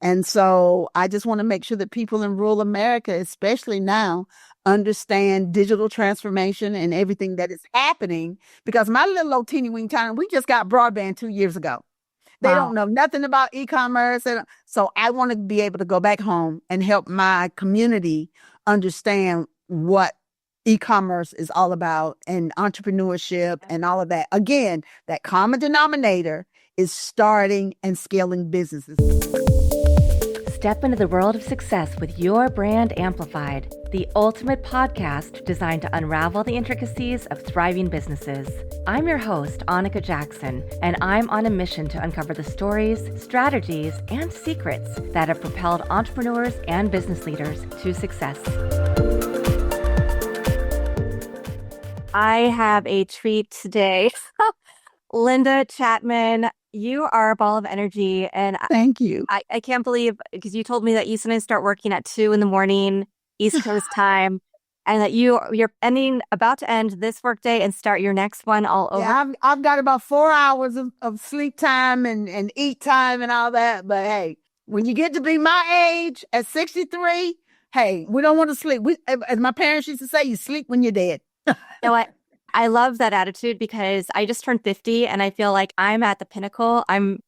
And so I just want to make sure that people in rural America, especially now, understand digital transformation and everything that is happening. Because my little old teeny weeny town, we just got broadband 2 years ago. They Wow. don't know nothing about e-commerce. And so I want to be able to go back home and help my community understand what e-commerce is all about and entrepreneurship and all of that. Again, that common denominator is starting and scaling businesses. Step into the world of success with your brand amplified, the ultimate podcast designed to unravel the intricacies of thriving businesses. I'm your host, Annika Jackson, and I'm on a mission to uncover the stories, strategies, and secrets that have propelled entrepreneurs and business leaders to success. I have a treat today. Linda Chatmon, you are a ball of energy, and Thank you. I can't believe, because you told me that you sometimes start working at 2 a.m. East Coast time, and that you're about to end this workday and start your next one all over. Yeah, I've got about 4 hours of sleep time and eat time and all that. But hey, when you get to be my age at 63, hey, we don't want to sleep. As my parents used to say, you sleep when you're dead. You know what? I love that attitude because I just turned 50 and I feel like I'm at the pinnacle. I'm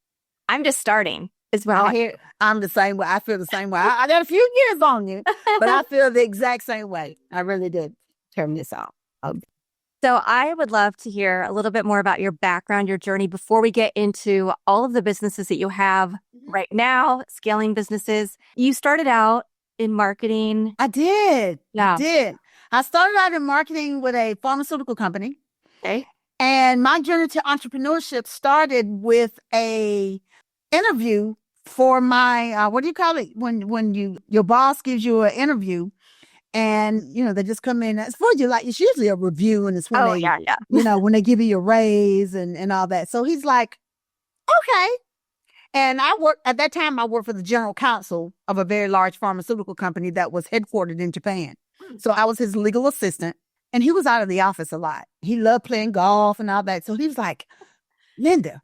just starting as well. I'm the same way. I feel the same way. I got a few years on you, but I feel the exact same way. I really did turn this off. So I would love to hear a little bit more about your background, your journey, before we get into all of the businesses that you have right now, scaling businesses. You started out in marketing. I did. Yeah. I did. I started out in marketing with a pharmaceutical company. Okay. And my journey to entrepreneurship started with a interview for my, what do you call it? When your boss gives you an interview and, they just come in. It's for you, like, it's usually a review, and it's when when they give you a raise and all that. So he's like, okay. And at that time, I worked for the general counsel of a very large pharmaceutical company that was headquartered in Japan. So I was his legal assistant, and he was out of the office a lot. He loved playing golf and all that. So he was like, Linda,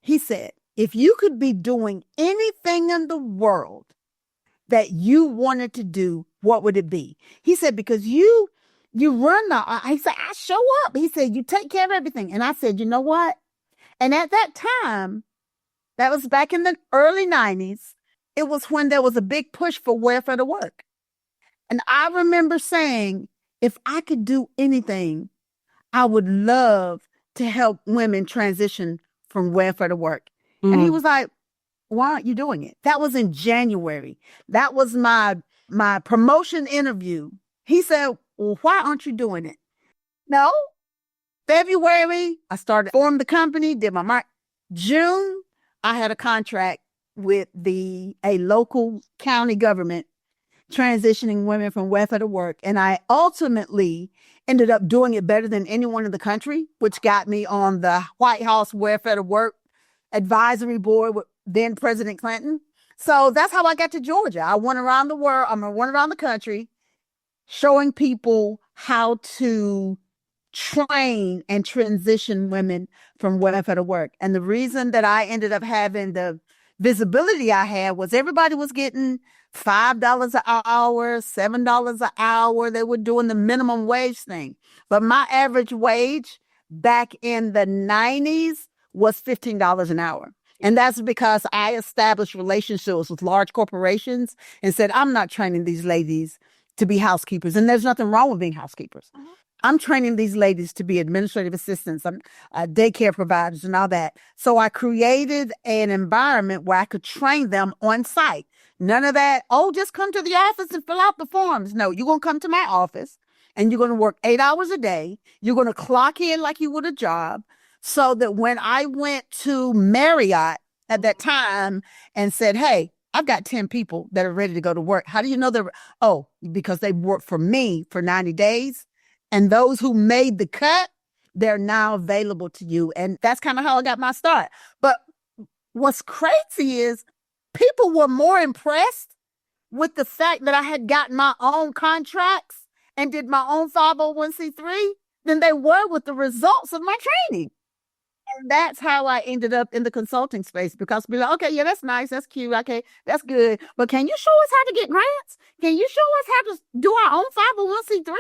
he said, if you could be doing anything in the world that you wanted to do, what would it be? He said, because you run he said, I show up. He said, you take care of everything. And I said, you know what? And at that time, that was back in the early 90s. It was when there was a big push for welfare to work. And I remember saying, if I could do anything, I would love to help women transition from welfare to work. And he was like, why aren't you doing it? That was in January. That was my promotion interview. He said, well, why aren't you doing it? No. February, I formed the company, did my mark. June, I had a contract with a local county government transitioning women from welfare to work. And I ultimately ended up doing it better than anyone in the country, which got me on the White House Welfare to Work Advisory Board with then President Clinton. So that's how I got to Georgia. I went around the world. I went around the country showing people how to train and transition women from welfare to work. And the reason that I ended up having the visibility I had was everybody was getting $5 an hour, $7 an hour. They were doing the minimum wage thing. But my average wage back in the 90s was $15 an hour. And that's because I established relationships with large corporations and said, I'm not training these ladies to be housekeepers. And there's nothing wrong with being housekeepers. I'm training these ladies to be administrative assistants, daycare providers and all that. So I created an environment where I could train them on site. None of that, just come to the office and fill out the forms. No, you're going to come to my office and you're going to work 8 hours a day. You're going to clock in like you would a job, so that when I went to Marriott at that time and said, hey, I've got 10 people that are ready to go to work. How do you know they're, because they worked for me for 90 days. And those who made the cut, they're now available to you. And that's kind of how I got my start. But what's crazy is people were more impressed with the fact that I had gotten my own contracts and did my own 501c3 than they were with the results of my training. And that's how I ended up in the consulting space because be like, okay, yeah, that's nice, that's cute, okay, that's good. But can you show us how to get grants? Can you show us how to do our own 501(c)(3)?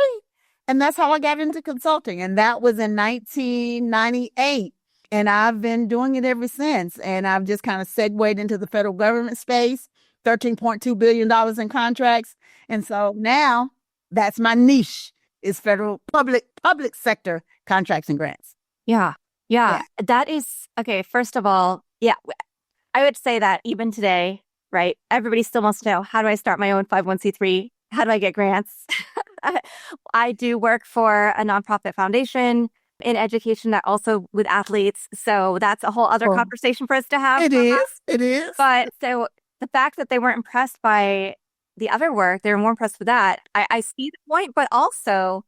And that's how I got into consulting. And that was in 1998. And I've been doing it ever since. And I've just kind of segued into the federal government space, $13.2 billion in contracts. And so now that's my niche is federal public sector contracts and grants. Yeah. Yeah. That is, okay, first of all, yeah, I would say that even today, right? Everybody still wants to know, how do I start my own 501(c)(3)? How do I get grants? I do work for a nonprofit foundation in education that also with athletes. So that's a whole other conversation for us to have. It is. But so the fact that they weren't impressed by the other work, they were more impressed with that. I see the point, but also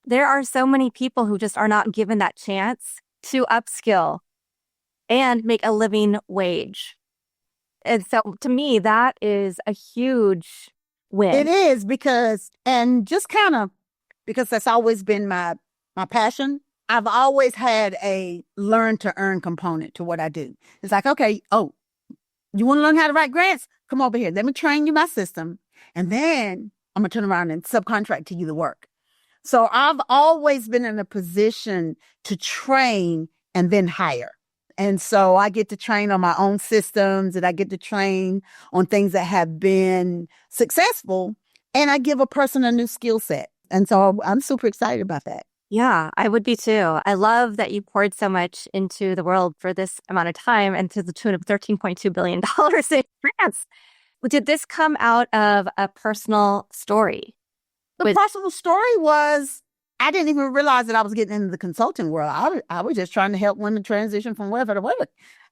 there are so many people who just are not given that chance to upskill and make a living wage. And so to me, that is a huge win. It is because that's always been my passion. I've always had a learn to earn component to what I do. It's like, okay, oh, you want to learn how to write grants? Come over here. Let me train you my system. And then I'm going to turn around and subcontract to you the work. So I've always been in a position to train and then hire. And so I get to train on my own systems and I get to train on things that have been successful. And I give a person a new skill set. And so I'm super excited about that. Yeah, I would be too. I love that you poured so much into the world for this amount of time and to the tune of $13.2 billion in grants. Did this come out of a personal story? The personal story was I didn't even realize that I was getting into the consulting world. I was just trying to help women transition from whatever to whatever.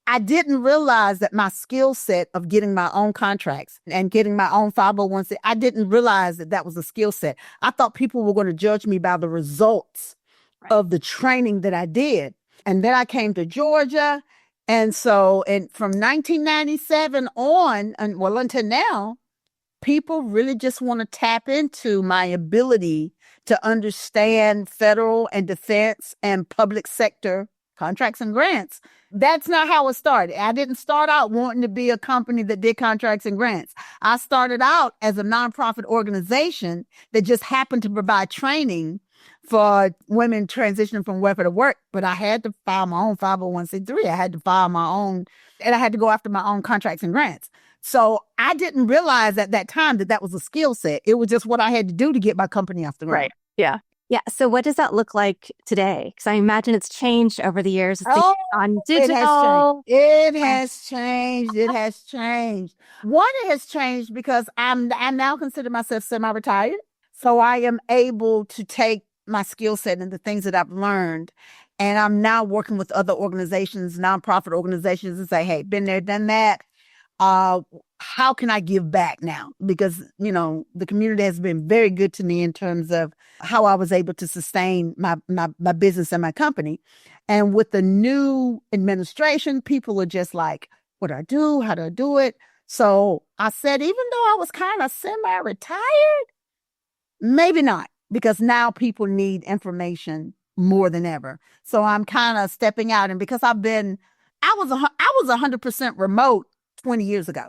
I didn't realize that my skill set of getting my own contracts and getting my own 501(c), I didn't realize that that was a skill set. I thought people were going to judge me by the results of the training that I did. And then I came to Georgia. And so from 1997 on, until now, people really just want to tap into my ability to understand federal and defense and public sector contracts and grants. That's not how it started. I didn't start out wanting to be a company that did contracts and grants. I started out as a nonprofit organization that just happened to provide training for women transitioning from welfare to work. But I had to file my own 501(c)(3). I had to file my own, and I had to go after my own contracts and grants. So I didn't realize at that time that was a skill set. It was just what I had to do to get my company off the ground. Right. Yeah. Yeah. So what does that look like today? Because I imagine it's changed over the years. On digital. It has changed. It has changed. One, it has changed because I now consider myself semi-retired. So I am able to take my skill set and the things that I've learned. And I'm now working with other organizations, nonprofit organizations, and say, hey, been there, done that. How can I give back now? Because, the community has been very good to me in terms of how I was able to sustain my business and my company. And with the new administration, people are just like, what do I do? How do I do it? So I said, even though I was kind of semi-retired, maybe not, because now people need information more than ever. So I'm kind of stepping out. And because I was 100% remote 20 years ago.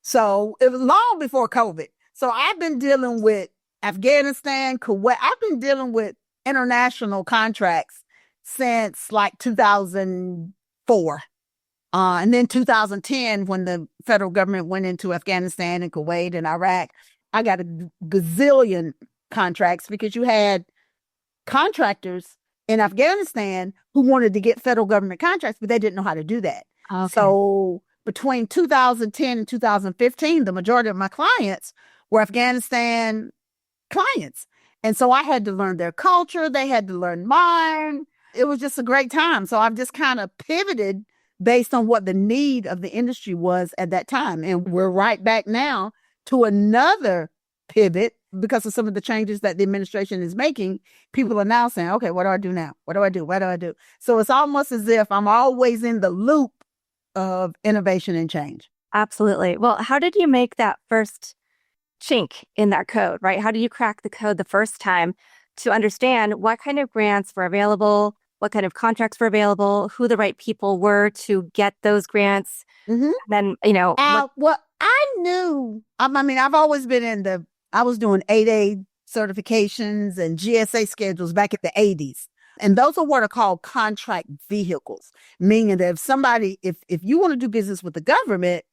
So it was long before COVID. So I've been dealing with Afghanistan, Kuwait. I've been dealing with international contracts since like 2004. And then 2010, when the federal government went into Afghanistan and Kuwait and Iraq, I got a gazillion contracts because you had contractors in Afghanistan who wanted to get federal government contracts, but they didn't know how to do that. Okay. So between 2010 and 2015, the majority of my clients were Afghanistan clients. And so I had to learn their culture. They had to learn mine. It was just a great time. So I've just kind of pivoted based on what the need of the industry was at that time. And we're right back now to another pivot because of some of the changes that the administration is making. People are now saying, okay, what do I do now? What do I do? What do I do? So it's almost as if I'm always in the loop of innovation and change. Absolutely. Well, how did you make that first chink in that code, right? How did you crack the code the first time to understand what kind of grants were available, what kind of contracts were available, who the right people were to get those grants. Mm-hmm. Then, Well, I knew, I mean, I've always been I was doing 8A certifications and GSA schedules back in the 80s. And those are what are called contract vehicles, meaning that if you want to do business with the government,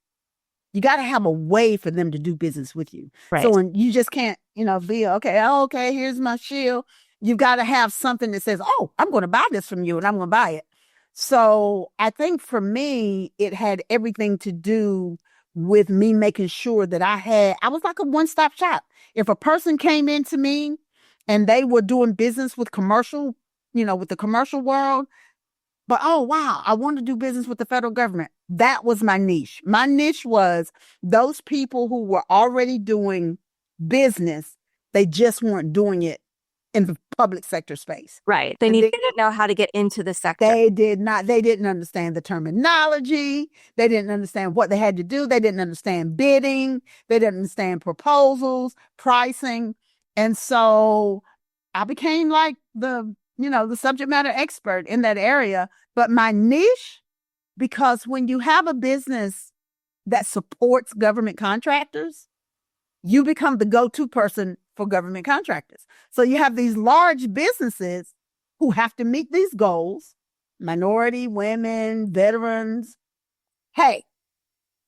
you got to have a way for them to do business with you. Right. So when you just can't, be okay, here's my shield. You've got to have something that says, oh, I'm going to buy this from you and I'm going to buy it. So I think for me, it had everything to do with me making sure that I was like a one-stop shop. If a person came into me and they were doing business with commercial, with the commercial world, but oh, wow, I want to do business with the federal government. That was my niche. My niche was those people who were already doing business. They just weren't doing it in the public sector space. Right. They didn't know how to get into the sector. They did not. They didn't understand the terminology. They didn't understand what they had to do. They didn't understand bidding. They didn't understand proposals, pricing. And so I became like the subject matter expert in that area. But my niche, because when you have a business that supports government contractors, you become the go-to person for government contractors. So you have these large businesses who have to meet these goals, minority, women, veterans. Hey,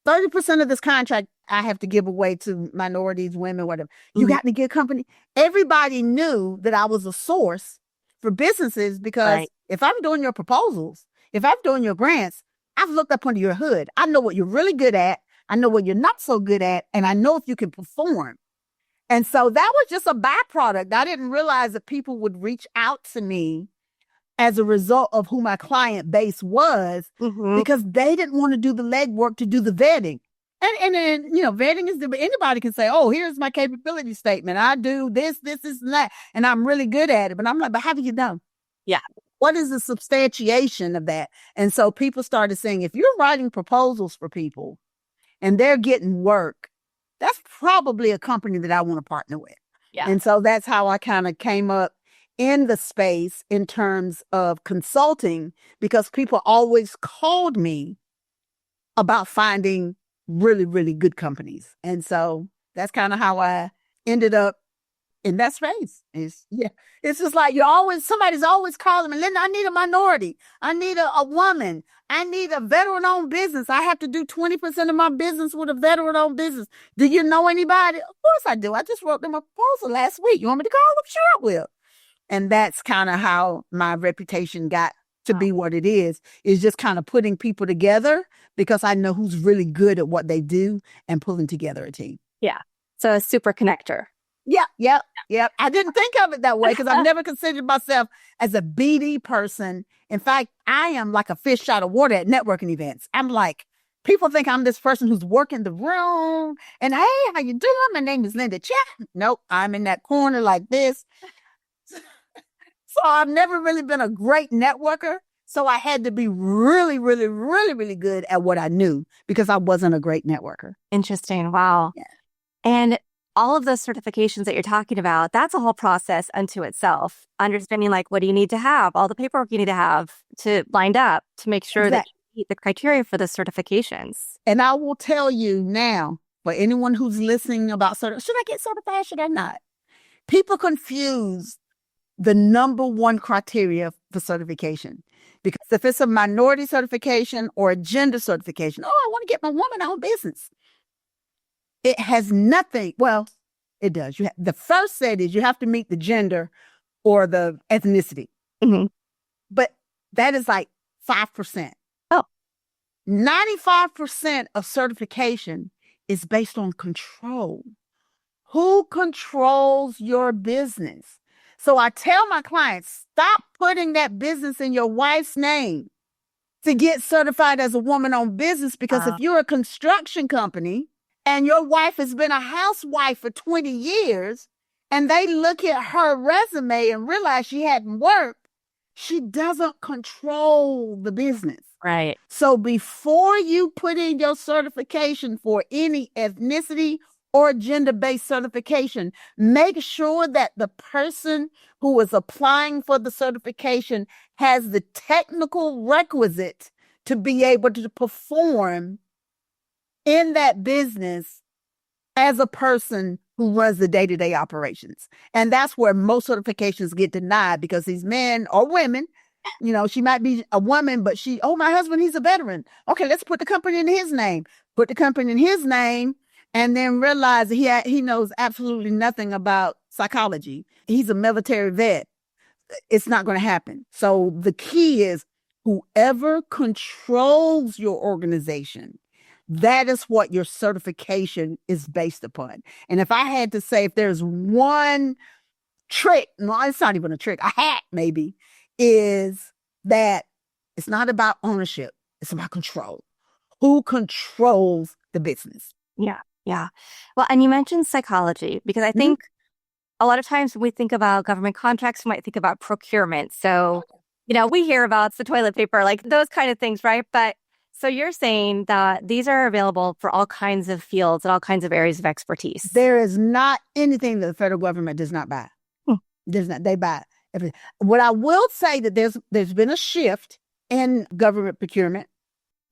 30% of this contract I have to give away to minorities, women, whatever. You got to get company. Everybody knew that I was a source for businesses because if I'm doing your proposals, if I'm doing your grants, I've looked up under your hood. I know what you're really good at. I know what you're not so good at. And I know if you can perform. And so that was just a byproduct. I didn't realize that people would reach out to me as a result of who my client base was because they didn't want to do the legwork to do the vetting. And then, vetting is anybody can say, oh, here's my capability statement. I do this, and that, and I'm really good at it. But I'm like, but how do you know? Yeah. What is the substantiation of that? And so people started saying, if you're writing proposals for people and they're getting work, that's probably a company that I want to partner with. Yeah. And so that's how I kind of came up in the space in terms of consulting, because people always called me about finding really, really good companies. And so that's kind of how I ended up in that space. It's just like somebody's always calling me, Linda, I need a minority. I need a woman. I need a veteran-owned business. I have to do 20% of my business with a veteran-owned business. Do you know anybody? Of course I do. I just wrote them a proposal last week. You want me to call them? Sure I will. And that's kind of how my reputation got to be what it is just kind of putting people together because I know who's really good at what they do and pulling together a team. Yeah. So a super connector. Yep. I didn't think of it that way because I've never considered myself as a BD person. In fact, I am like a fish out of water at networking events. I'm like, people think I'm this person who's working the room and, hey, how you doing? My name is Linda Chatmon. Nope, I'm in that corner like this. So I've never really been a great networker. So I had to be really, really, really, really good at what I knew because I wasn't a great networker. Interesting. Wow. Yeah. And all of those certifications that you're talking about, that's a whole process unto itself. Understanding what do you need to have, all the paperwork you need to have to lined up to make sure that you meet the criteria for the certifications. And I will tell you now, for anyone who's listening about should I get certified? Should I not? People confuse the number one criteria for certification. Because if it's a minority certification or a gender certification, I want to get my woman-owned business. It has nothing. Well, it does. The first set is you have to meet the gender or the ethnicity. But that is like 5%. Oh. 95% of certification is based on control. Who controls your business? So I tell my clients, stop putting that business in your wife's name to get certified as a woman-owned business. Because if you're a construction company and your wife has been a housewife for 20 years and they look at her resume and realize she hadn't worked, she doesn't control the business. Right. So before you put in your certification for any ethnicity or gender-based certification. Make sure that the person who is applying for the certification has the technical requisite to be able to perform in that business as a person who runs the day-to-day operations. And that's where most certifications get denied, because these men or women, she might be a woman, but my husband, he's a veteran. Okay, let's put the company in his name. Put the company in his name, and then realize that he knows absolutely nothing about psychology. He's a military vet. It's not going to happen. So the key is whoever controls your organization, that is what your certification is based upon. And if I had to say, if there's one trick, no, it's not even a trick, a hack maybe, is that it's not about ownership. It's about control. Who controls the business? Yeah. Yeah. Well, and you mentioned psychology, because I think a lot of times when we think about government contracts, we might think about procurement. So, we hear about the toilet paper, like those kind of things, right? But so you're saying that these are available for all kinds of fields and all kinds of areas of expertise. There is not anything that the federal government does not buy. There's not. They buy everything. What I will say that there's been a shift in government procurement,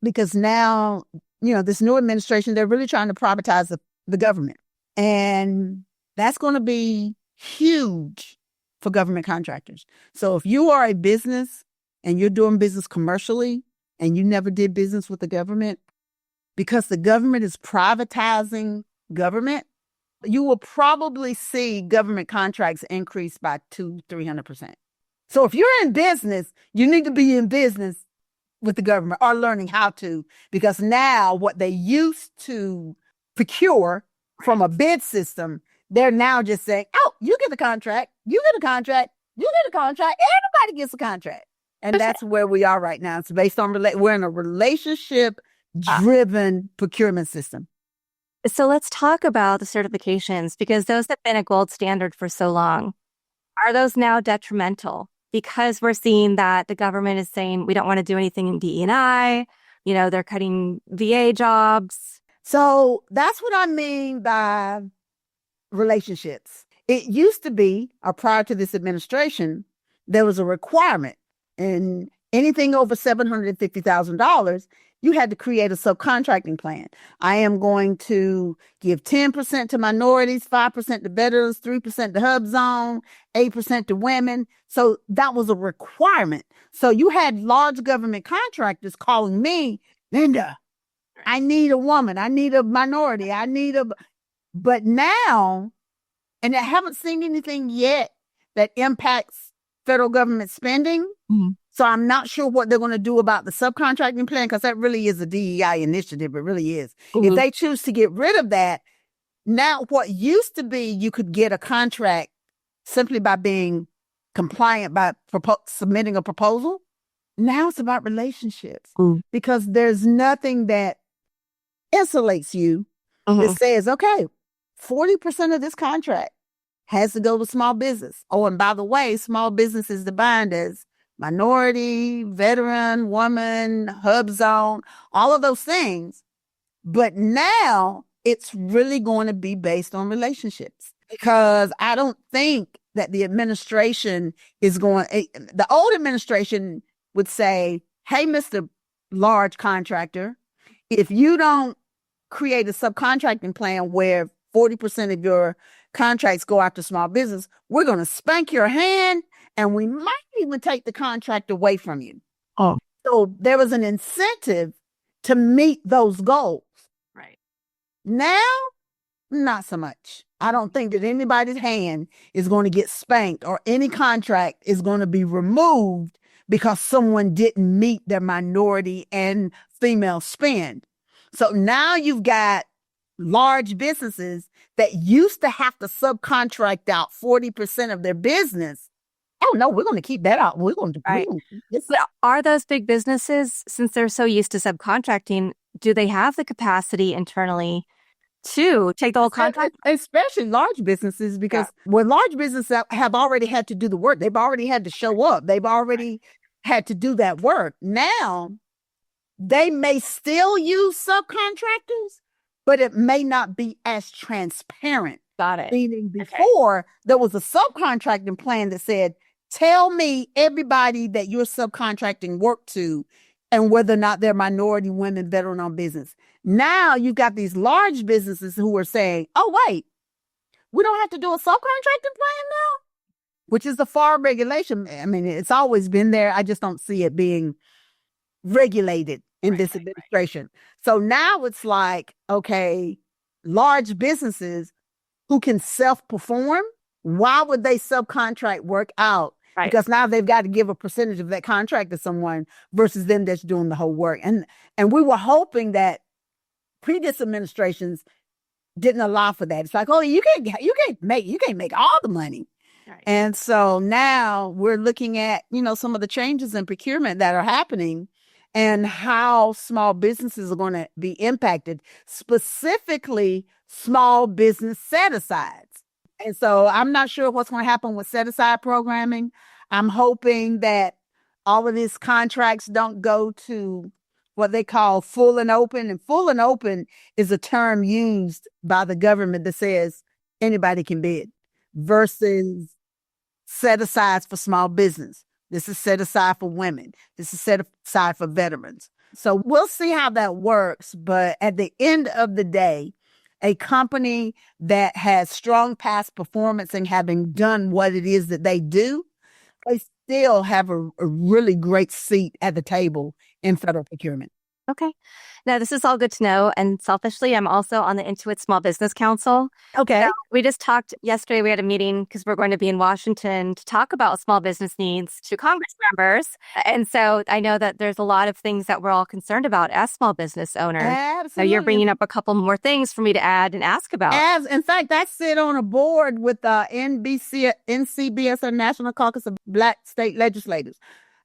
because now, this new administration, they're really trying to privatize the government. And that's going to be huge for government contractors. So if you are a business and you're doing business commercially and you never did business with the government, because the government is privatizing government, you will probably see government contracts increase by 200-300%. So if you're in business, you need to be in business with the government or learning how to, because now what they used to procure from a bid system, they're now just saying, oh, you get a contract, you get a contract, you get a contract, everybody gets a contract. And that's where we are right now. It's based on, we're in a relationship-driven procurement system. So let's talk about the certifications, because those have been a gold standard for so long. Are those now detrimental? Because we're seeing that the government is saying we don't want to do anything in DE&I, they're cutting VA jobs. So that's what I mean by relationships. It used to be, or prior to this administration, there was a requirement, and anything over $750,000, you had to create a subcontracting plan. I am going to give 10% to minorities, 5% to veterans, 3% to hub zone, 8% to women. So that was a requirement. So you had large government contractors calling me, Linda, I need a woman, I need a minority, but now, and I haven't seen anything yet that impacts federal government spending. So I'm not sure what they're going to do about the subcontracting plan, because that really is a DEI initiative. It really is. If they choose to get rid of that, now what used to be you could get a contract simply by being compliant, by submitting a proposal, now it's about relationships, because there's nothing that insulates you that says, okay, 40% of this contract has to go to small business. Oh, and by the way, small business is defined as minority, veteran, woman, hub zone, all of those things. But now it's really going to be based on relationships, because I don't think that the administration is the old administration would say, hey, Mr. Large Contractor, if you don't create a subcontracting plan where 40% of your contracts go after small business, we're going to spank your hand, and we might even take the contract away from you. So there was an incentive to meet those goals. Right. Now, not so much. I don't think that anybody's hand is going to get spanked, or any contract is going to be removed because someone didn't meet their minority and female spend. So now you've got large businesses that used to have to subcontract out 40% of their business. Oh, no, we're going to keep that out. We're going to. Right. But are those big businesses, since they're so used to subcontracting, do they have the capacity internally to take the whole contract? Especially large businesses, because when large businesses have already had to do the work, they've already had to show up. They've already had to do that work. Now, they may still use subcontractors, but it may not be as transparent. Got it. Meaning before there was a subcontracting plan that said, tell me everybody that you're subcontracting work to and whether or not they're minority, women, veteran-owned business. Now you've got these large businesses who are saying, oh, wait, we don't have to do a subcontracting plan now, which is the FAR regulation. I mean, it's always been there. I just don't see it being regulated in this administration. So now it's like, okay, large businesses who can self-perform, why would they subcontract work out? Right. Because now they've got to give a percentage of that contract to someone versus them that's doing the whole work. And we were hoping that previous administrations didn't allow for that. It's like, oh, you can't make all the money. Right. And so now we're looking at, some of the changes in procurement that are happening and how small businesses are going to be impacted, specifically small business set-asides. And so I'm not sure what's going to happen with set-aside programming. I'm hoping that all of these contracts don't go to what they call full and open. And full and open is a term used by the government that says anybody can bid versus set-asides for small business. This is set aside for women. This is set aside for veterans. So we'll see how that works. But at the end of the day, a company that has strong past performance and having done what it is that they do, they still have a really great seat at the table in federal procurement. Okay. Now, this is all good to know. And selfishly, I'm also on the Intuit Small Business Council. Okay. So we just talked yesterday. We had a meeting because we're going to be in Washington to talk about small business needs to Congress members. And so I know that there's a lot of things that we're all concerned about as small business owners. Absolutely. So you're bringing up a couple more things for me to add and ask about. In fact, I sit on a board with NCBS, or National Caucus of Black State Legislators.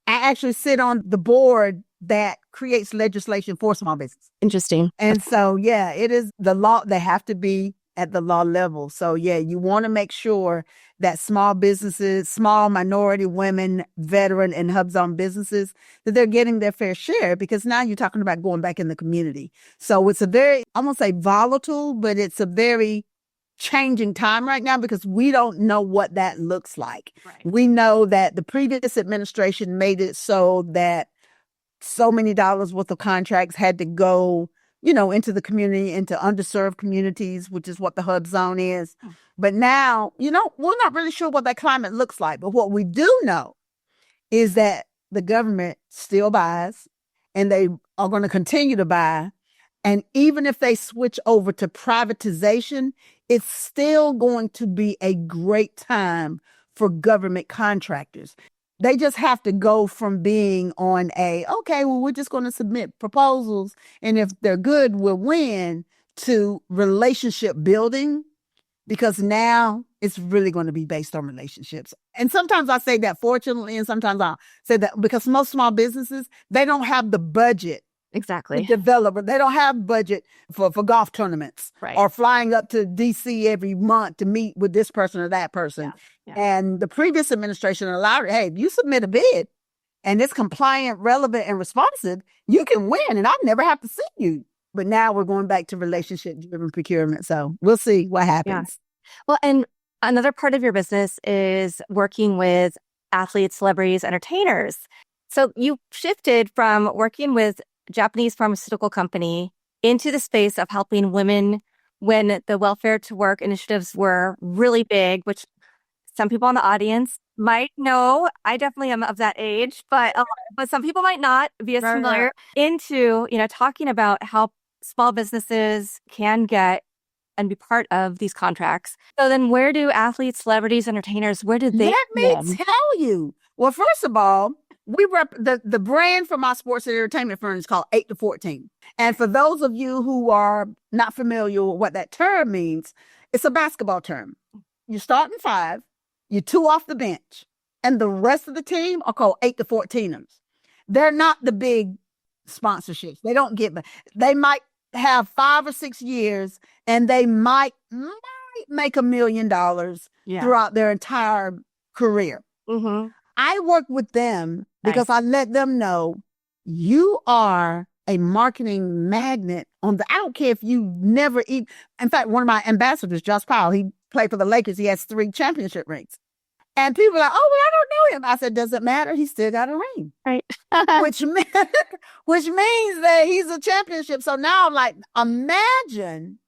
I actually sit on the board that creates legislation for small business. Interesting. And so, yeah, it is the law. They have to be at the law level. So, yeah, you want to make sure that small businesses, small minority women, veteran and hub zone businesses, that they're getting their fair share, because now you're talking about going back in the community. So it's a very, I won't say volatile, but it's a very changing time right now because we don't know what that looks like. Right. We know that the previous administration made it so that so many dollars worth of contracts had to go, into the community, into underserved communities, which is what the hub zone is. But now, we're not really sure what that climate looks like. But what we do know is that the government still buys, and they are going to continue to buy. And even if they switch over to privatization, it's still going to be a great time for government contractors. They just have to go from being on we're just going to submit proposals, and if they're good, we'll win, to relationship building, because now it's really going to be based on relationships. And sometimes I say that fortunately, and sometimes I'll say that because most small businesses, they don't have the budget. Exactly. The developer, they don't have budget for golf tournaments, right, or flying up to DC every month to meet with this person or that person. Yeah. And the previous administration allowed it. Hey, if you submit a bid and it's compliant, relevant, and responsive, you can win, and I never have to see you. But now we're going back to relationship-driven procurement. So we'll see what happens. Yeah. Well, and another part of your business is working with athletes, celebrities, entertainers. So you shifted from working with Japanese pharmaceutical company into the space of helping women when the welfare to work initiatives were really big, which some people in the audience might know. I definitely am of that age, but some people might not be as familiar. Into, talking about how small businesses can get and be part of these contracts. So then where do athletes, celebrities, entertainers, where do they Let me tell you. Well, first of all, the brand for my sports and entertainment firm is called 8 to 14. And for those of you who are not familiar with what that term means, it's a basketball term. You start in 5, you 2 off the bench, and the rest of the team are called 8 to 14ers. They're not the big sponsorships. They don't get, they might have 5 or 6 years, and they might make $1 million throughout their entire career. Mm-hmm. I work with them because I let them know you are a marketing magnet I don't care if you never eat. In fact, one of my ambassadors, Josh Powell, he played for the Lakers. He has 3 championship rings. And people are like, oh, well, I don't know him. I said, doesn't matter. He still got a ring. Right. which means that he's a championship. So now, like, imagine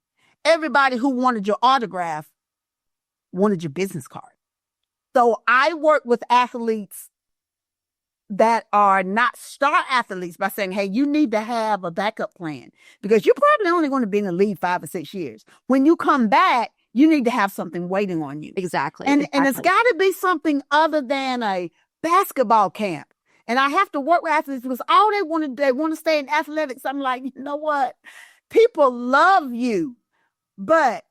everybody who wanted your autograph wanted your business card. So I work with athletes that are not star athletes by saying, hey, you need to have a backup plan because you're probably only going to be in the league 5 or 6 years. When you come back, you need to have something waiting on you. Exactly. And it's got to be something other than a basketball camp. And I have to work with athletes because all they want to stay in athletics. I'm like, you know what? People love you, but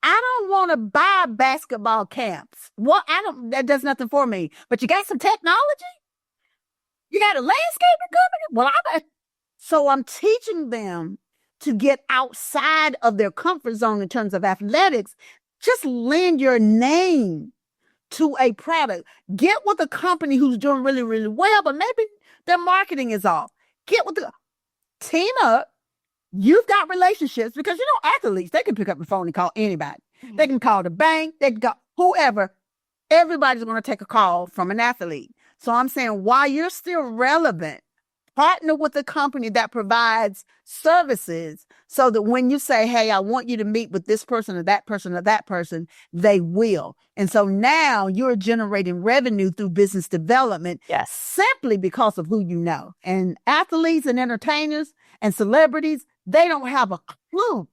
I don't want to buy basketball camps. That does nothing for me. But you got some technology? You got a landscaping company? So I'm teaching them to get outside of their comfort zone in terms of athletics. Just lend your name to a product. Get with a company who's doing really, really well, but maybe their marketing is off. Team up. You've got relationships because, athletes, they can pick up the phone and call anybody. Mm-hmm. They can call the bank. They can call whoever. Everybody's going to take a call from an athlete. So I'm saying while you're still relevant, partner with a company that provides services so that when you say, hey, I want you to meet with this person or that person or that person, they will. And so now you're generating revenue through business development. Yes. Simply because of who you know. And athletes and entertainers and celebrities, they don't have a clue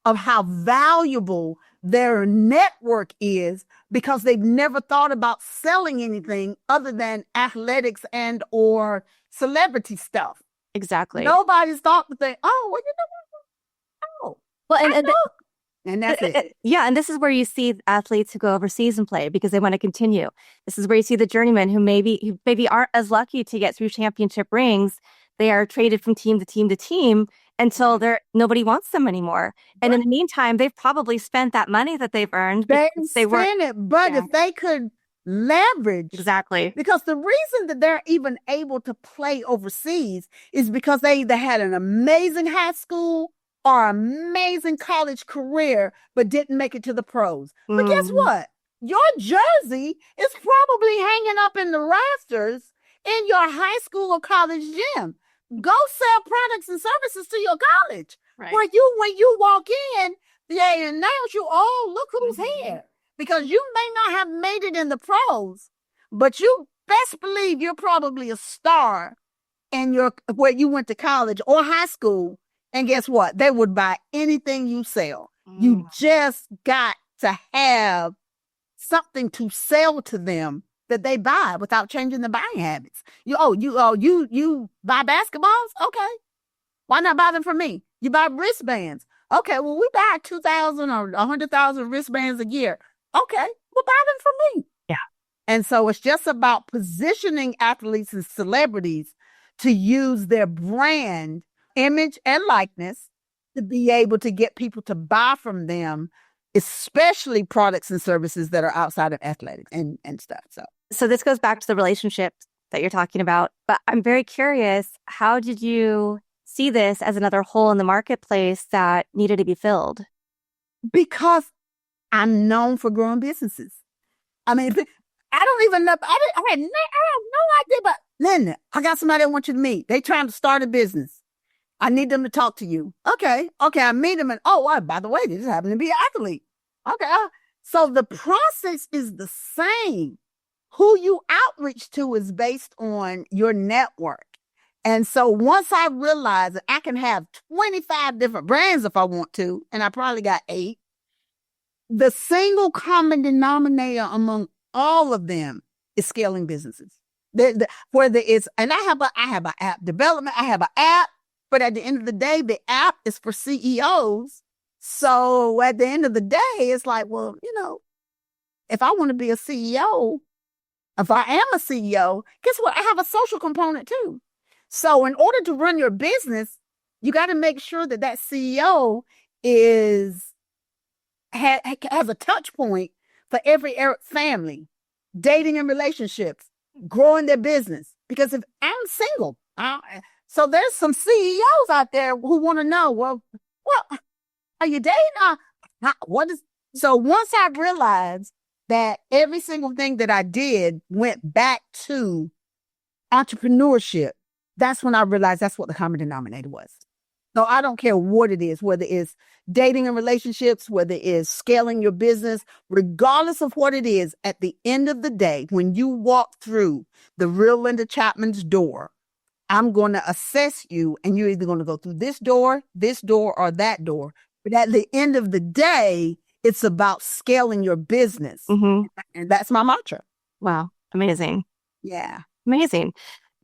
of how valuable their network is because they've never thought about selling anything other than athletics and or celebrity stuff. Exactly. Nobody's thought to think, oh, well, what? Well, and that's it. Yeah, and this is where you see athletes who go overseas and play because they want to continue. This is where you see the journeymen who maybe aren't as lucky to get through championship rings. They are traded from team to team to team until nobody wants them anymore. And in the meantime, they've probably spent that money that they've earned. If they could leverage. Exactly. Because the reason that they're even able to play overseas is because they either had an amazing high school or amazing college career, but didn't make it to the pros. But guess what? Your jersey is probably hanging up in the rafters in your high school or college gym. Go sell products and services to your college. Right. When you walk in, they announce you, oh, look who's here. Because you may not have made it in the pros, but you best believe you're probably a star in where you went to college or high school. And guess what? They would buy anything you sell. You just got to have something to sell to them that they buy without changing the buying habits. You buy basketballs? Okay. Why not buy them from me? You buy wristbands. Okay, well, we buy 2,000 or 100,000 wristbands a year. Okay, well, buy them from me. Yeah. And so it's just about positioning athletes and celebrities to use their brand, image, and likeness to be able to get people to buy from them, especially products and services that are outside of athletics and stuff. So this goes back to the relationships that you're talking about. But I'm very curious, how did you see this as another hole in the marketplace that needed to be filled? Because I'm known for growing businesses. I mean, I don't even know. I have no idea. But Linda, I got somebody I want you to meet. They trying to start a business. I need them to talk to you. Okay. I meet them and by the way, they just happen to be an athlete. Okay. So the process is the same. Who you outreach to is based on your network. And so once I realized that I can have 25 different brands if I want to, and I probably got 8, the single common denominator among all of them is scaling businesses. Whether it's, and I have an app development, I have an app, but at the end of the day, the app is for CEOs. So at the end of the day, it's like, well, if I want to be a CEO, if I am a CEO, guess what? I have a social component too. So in order to run your business, you got to make sure that CEO has a touch point for every family, dating and relationships, growing their business. Because if I'm single, So there's some CEOs out there who want to know, well, are you dating? What is, so once I realized that every single thing that I did went back to entrepreneurship, that's when I realized that's what the common denominator was. So I don't care what it is, whether it's dating and relationships, whether it's scaling your business, regardless of what it is, at the end of the day, when you walk through the real Linda Chatmon's door, I'm going to assess you, and you're either going to go through this door, or that door. But at the end of the day, it's about scaling your business. Mm-hmm. And that's my mantra. Wow. Amazing. Yeah. Amazing.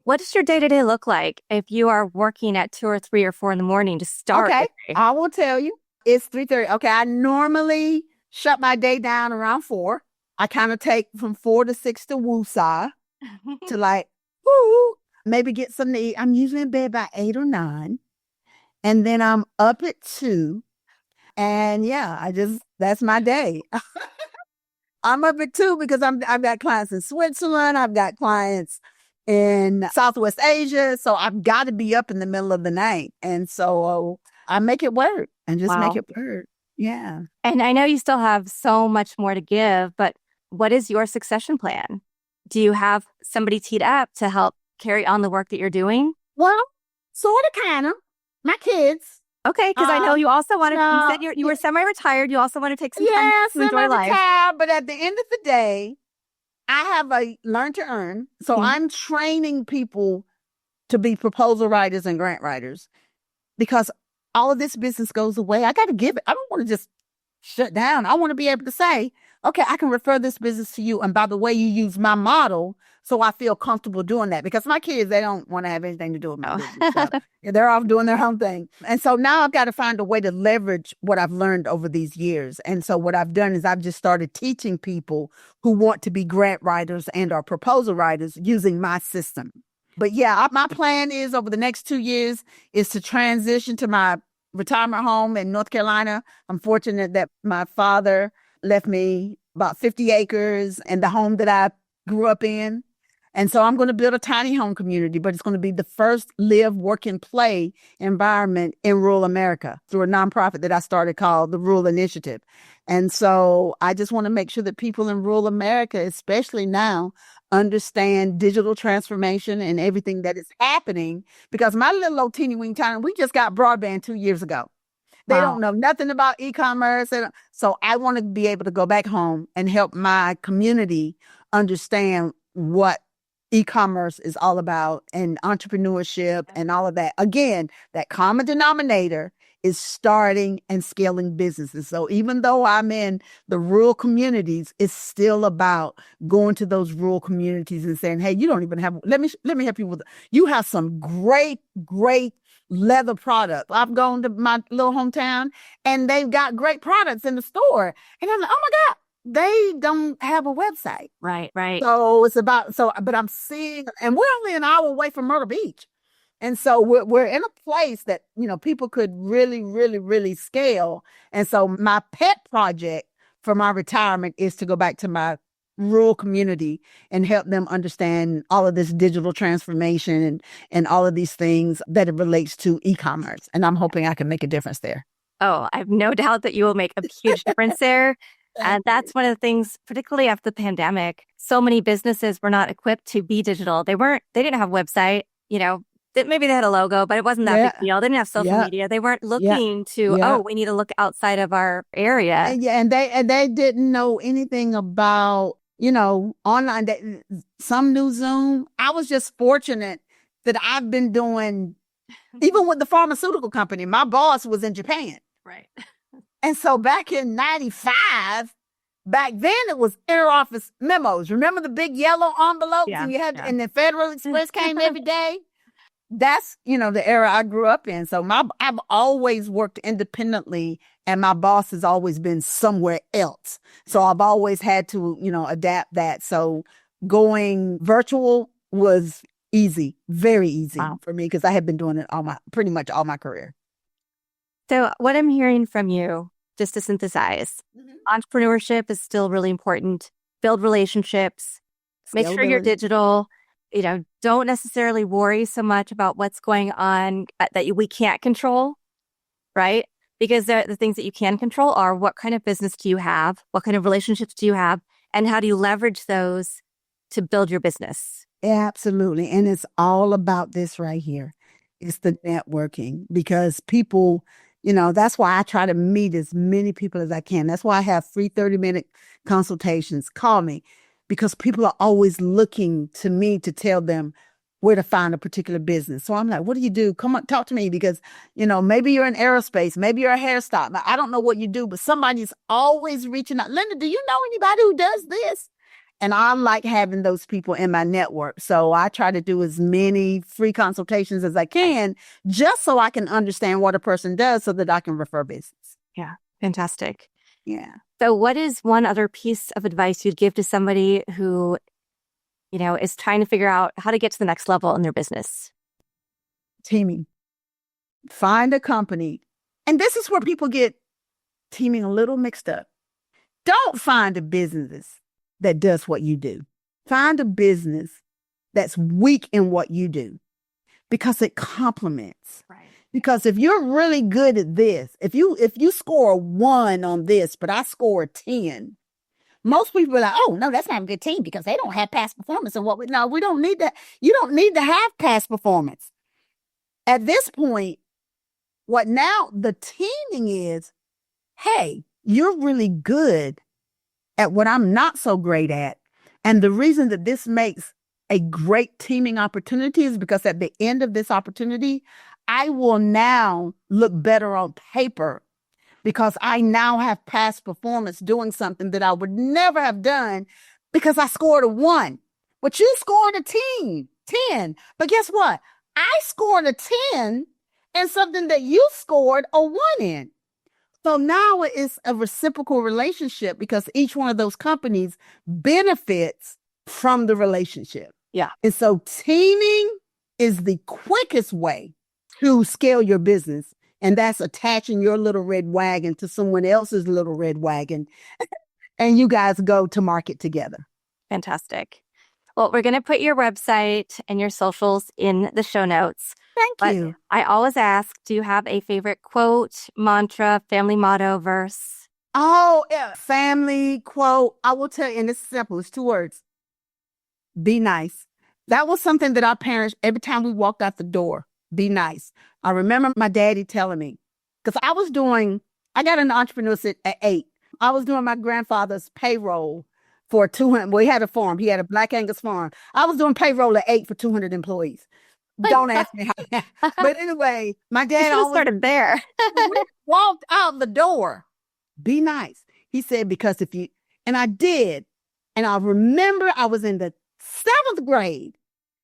What does your day-to-day look like if you are working at 2 or 3 or 4 in the morning to start? Okay, I will tell you. It's 3:30. Okay, I normally shut my day down around 4. I kind of take from 4 to 6 to woosah to like, woo, maybe get something to eat. I'm usually in bed by 8 or 9. And then I'm up at 2. And yeah, that's my day. I'm up at 2 because I've got clients in Switzerland. I've got clients in Southwest Asia. So I've got to be up in the middle of the night. And so I make it work and just make it work. Yeah. And I know you still have so much more to give, but what is your succession plan? Do you have somebody teed up to help carry on the work that you're doing? Well, sort of, kind of. My kids. Okay, because I know you also wanted, you said you were semi-retired. You also want to take some time to enjoy life. But at the end of the day, I have a learn to earn. So I'm training people to be proposal writers and grant writers because all of this business goes away. I got to give it. I don't want to just shut down. I want to be able to say, okay, I can refer this business to you. And by the way, you use my model. So I feel comfortable doing that because my kids, they don't want to have anything to do with my business. So, they're off doing their own thing. And so now I've got to find a way to leverage what I've learned over these years. And so what I've done is I've just started teaching people who want to be grant writers and or proposal writers using my system. But yeah, my plan is over the next 2 years is to transition to my retirement home in North Carolina. I'm fortunate that my father left me about 50 acres and the home that I grew up in. And so I'm going to build a tiny home community, but it's going to be the first live, work, and play environment in rural America through a nonprofit that I started called the Rural Initiative. And so I just want to make sure that people in rural America, especially now, understand digital transformation and everything that is happening because my little old teeny weeny town, we just got broadband 2 years ago. They don't know nothing about e-commerce. So I want to be able to go back home and help my community understand what e-commerce is all about and entrepreneurship and all of that. Again, that common denominator is starting and scaling businesses. So even though I'm in the rural communities, it's still about going to those rural communities and saying, hey, you don't even have, let me help you with, you have some great leather product. I've gone to my little hometown and they've got great products in the store. And I'm like, oh my God, they don't have a website. Right. So it's about, but I'm seeing, and we're only an hour away from Myrtle Beach. And so we're in a place that, people could really scale. And so my pet project for my retirement is to go back to my rural community and help them understand all of this digital transformation and all of these things that it relates to e-commerce. And I'm hoping I can make a difference there. Oh, I have no doubt that you will make a huge difference there. And that's one of the things, particularly after the pandemic, so many businesses were not equipped to be digital. They didn't have a website, maybe they had a logo, but it wasn't that big deal. They didn't have social media. They weren't looking to, we need to look outside of our area. And they didn't know anything about, online. Some knew Zoom. I was just fortunate that I've been doing, even with the pharmaceutical company, my boss was in Japan. Right. And so back in 95, back then it was interoffice memos. Remember the big yellow envelopes and you had, and the Federal Express came every day? That's, the era I grew up in. So I've always worked independently and my boss has always been somewhere else. So I've always had to, adapt that. So going virtual was easy, very easy for me because I had been doing it pretty much all my career. So what I'm hearing from you, just to synthesize, entrepreneurship is still really important. Build relationships, make sure you're digital, don't necessarily worry so much about what's going on that we can't control, right? Because the things that you can control are what kind of business do you have? What kind of relationships do you have? And how do you leverage those to build your business? Absolutely. And it's all about this right here. It's the networking, because people, that's why I try to meet as many people as I can. That's why I have free 30-minute consultations. Call me, because people are always looking to me to tell them where to find a particular business. So I'm like, what do you do? Come on, talk to me, because, maybe you're in aerospace, maybe you're a hairstyle. I don't know what you do, but somebody's always reaching out. Linda, do you know anybody who does this? And I like having those people in my network. So I try to do as many free consultations as I can, just so I can understand what a person does so that I can refer business. Yeah. Fantastic. Yeah. So what is one other piece of advice you'd give to somebody who, is trying to figure out how to get to the next level in their business? Teaming. Find a company. And this is where people get teaming a little mixed up. Don't find a business that does what you do. Find a business that's weak in what you do, because it complements. Right. Because if you're really good at this, if you score a 1 on this, but I score a 10, most people are like, oh, no, that's not a good team because they don't have past performance. And no, we don't need that. You don't need to have past performance. At this point, what now the teaming is, hey, you're really good at what I'm not so great at. And the reason that this makes a great teaming opportunity is because at the end of this opportunity, I will now look better on paper, because I now have past performance doing something that I would never have done because I scored a 1. But you scored a 10. But guess what? I scored a 10 in something that you scored a 1 in. So now it's a reciprocal relationship, because each one of those companies benefits from the relationship. Yeah. And so teaming is the quickest way to scale your business. And that's attaching your little red wagon to someone else's little red wagon. And you guys go to market together. Fantastic. Well, we're going to put your website and your socials in the show notes. Thank you. I always ask, do you have a favorite quote, mantra, family motto, verse? Oh, yeah. Family quote. I will tell you, and it's simple. It's 2 words. Be nice. That was something that our parents, every time we walked out the door, be nice. I remember my daddy telling me, because I got an entrepreneurship at 8. I was doing my grandfather's payroll for 200. Well, he had a farm. He had a Black Angus farm. I was doing payroll at 8 for 200 employees. Don't ask me how. But anyway, my dad always started there. walked out the door. Be nice. He said, because and I did. And I remember I was in the 7th grade,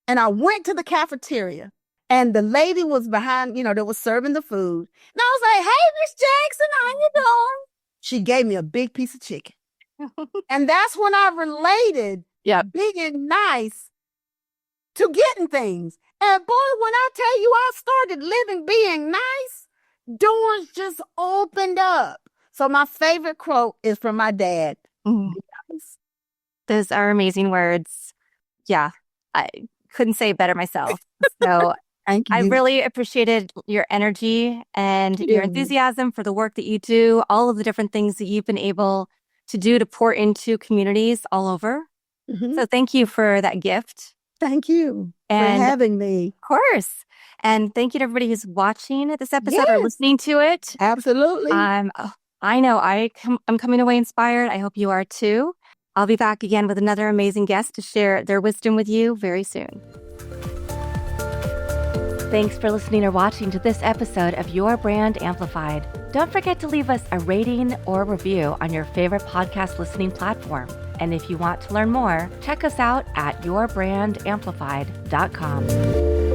and I went to the cafeteria, and the lady was behind, that was serving the food. And I was like, hey, Miss Jackson, how you doing? She gave me a big piece of chicken. And that's when I related being nice to getting things. And boy, when I tell you I started living being nice, doors just opened up. So my favorite quote is from my dad. Mm. Those are amazing words. Yeah, I couldn't say it better myself. So thank you. I really appreciated your energy and your enthusiasm for the work that you do, all of the different things that you've been able to do to pour into communities all over. Mm-hmm. So thank you for that gift. Thank you for having me. Of course. And thank you to everybody who's watching this episode or listening to it. Absolutely. I know I'm coming away inspired. I hope you are too. I'll be back again with another amazing guest to share their wisdom with you very soon. Thanks for listening or watching to this episode of Your Brand Amplified. Don't forget to leave us a rating or review on your favorite podcast listening platform. And if you want to learn more, check us out at yourbrangamplified.com.